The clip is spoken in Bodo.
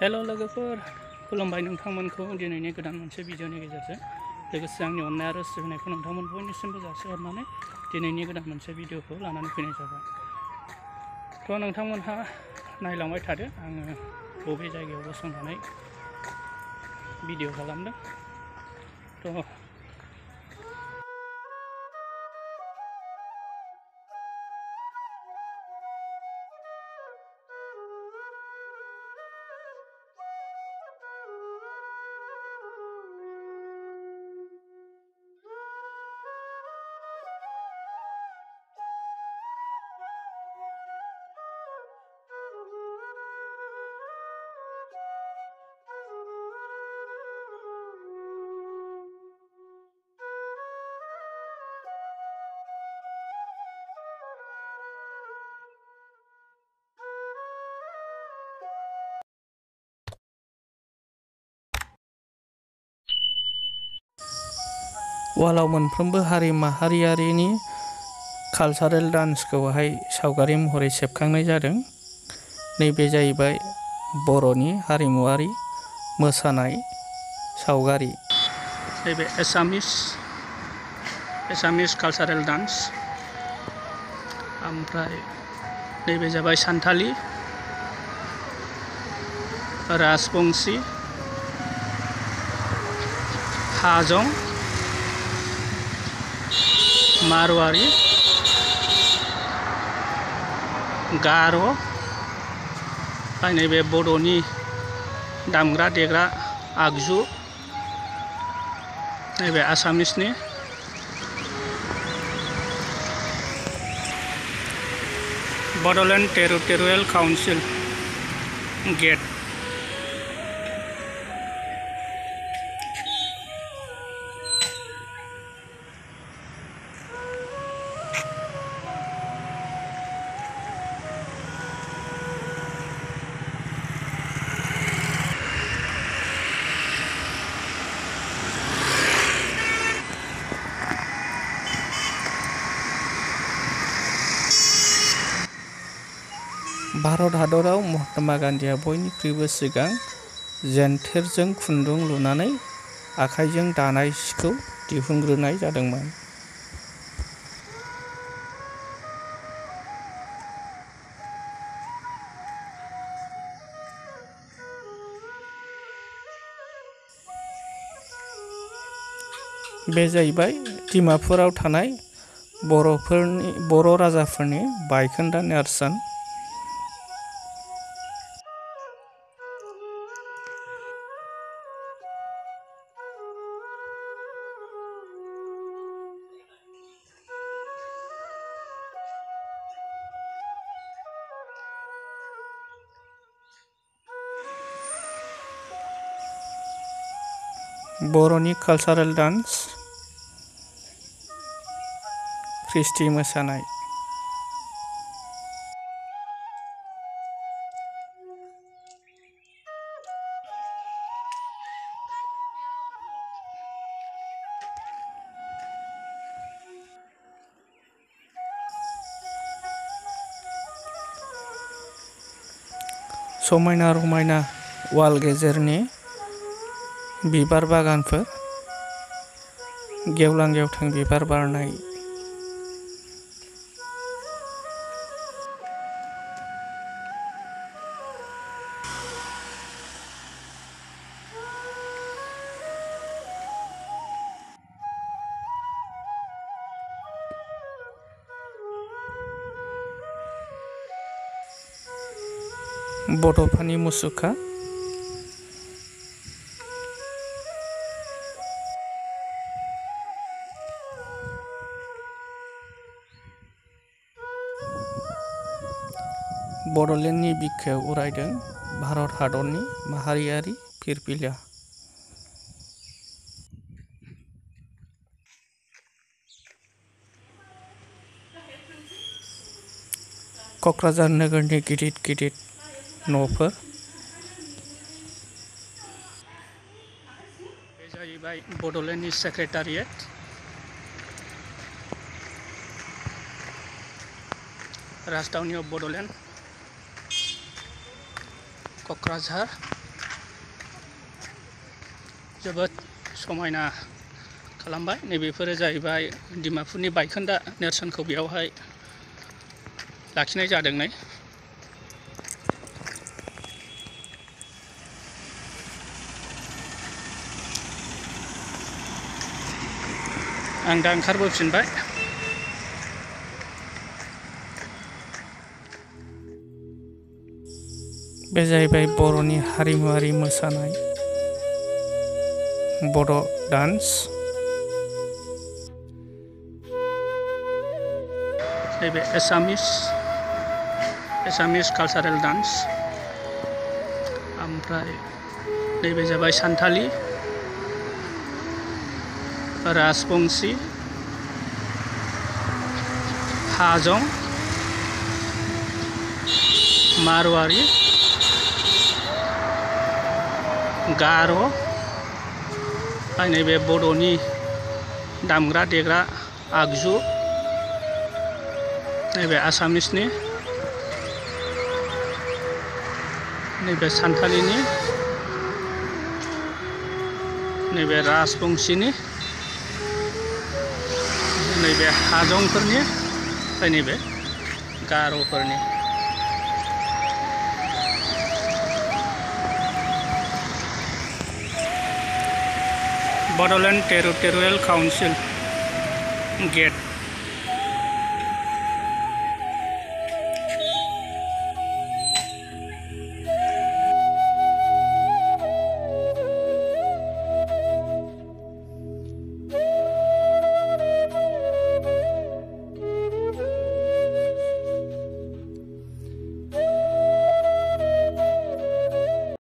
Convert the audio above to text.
हेलो लोगोफोर, खुलुमबाय नोंथांमोनखौ दिनैनि गोदान मोनसे भिडिअनि गेजेरजों लोगोसे आंनि अननाय आरो सिबिनायखौ नोंथांमोन बयनिसिमबो जासिहरनानै दिनैनि गोदान मोनसे भिडिअखौ लानानै फैनाय जाबाय। थ' नोंथांमोनहा नायलांबाय थादो, आङो बबे जायगायाव गसंनानै भिडिअ खालामदों। थ' वालाव मोनफ्रोमबो हारि माहारियारिनि कालचारेल डान्सखौहाय सावगारि महरै सेबखांनाय जादों। नैबे जाहैबाय बर'नि हारिमुआरि मोसानाय सावगारि। नैबे एसामिस कालचारेल डान्स। ओमफ्राय नैबे जाबाय सान्थालि, राजबंसि, हाजं, मारवारि, गार', नैबे बड'नि दामग्रा देग्रा आगजु, नैबे आसामिसनि बड'लेण्ड टेरिटरियेल काउन्सिल गेट। भारत हादराव महात्मा गान्धीया बयनिख्रुइबो सिगां जेन्थेरजों खुन्दुं लुनानै आखाइजों दानाय सिखौ दिहुनग्रोनाय जादोंमोन। बे जाहैबाय डिमापुराव थानाय बर' राजाफोरनि बायखोन्दा नेरसोन। बर'नि कालचारेल डान्स, ख्रिस्टि मोसानाय। समायना रमायना वाल गेजेरनि बिबार बागानफोर, गेवलां गेवथां बिबार बारनाय। बड'फानि मुसुखा। बड'लेण्डनि बिखायाव उरायदों भारत हादरनि माहारियारि फिरफिला। क'क्राझार नोगोरनि गिदिर गिदिर न'फोर। बे जाहैबाय बड'लेण्डनि सेक्रेटारियेट। राजधानी of Bodoland, Kokrajher। जोबोद समायना खालामबाय। नैबेफोरो जाहैबाय डिमापुरनि बायखोन्दा नेरसोनखौ बेयावहाय लाखिनाय जादों। नै आं दा ओंखारबोफिनबाय। बे जाहैबाय बर'नि हारिमुआरि मोसानाय बड' डान्स। नैबे एसामिस कालचारेल डान्स। ओमफ्राय नैबे जाबाय सानथालि, राजबंशी, हाजं, मारवारि, गार', नैबे बड'नि दामग्रा देग्रा आगजु, नैबे आसामिसनि, नैबे सानथालिनि, नैबे राजबंशीनि, नैबे हाजंफोरनि, ओमफ्राय नैबे गार'फोरनि। Bodoland territorial council gate.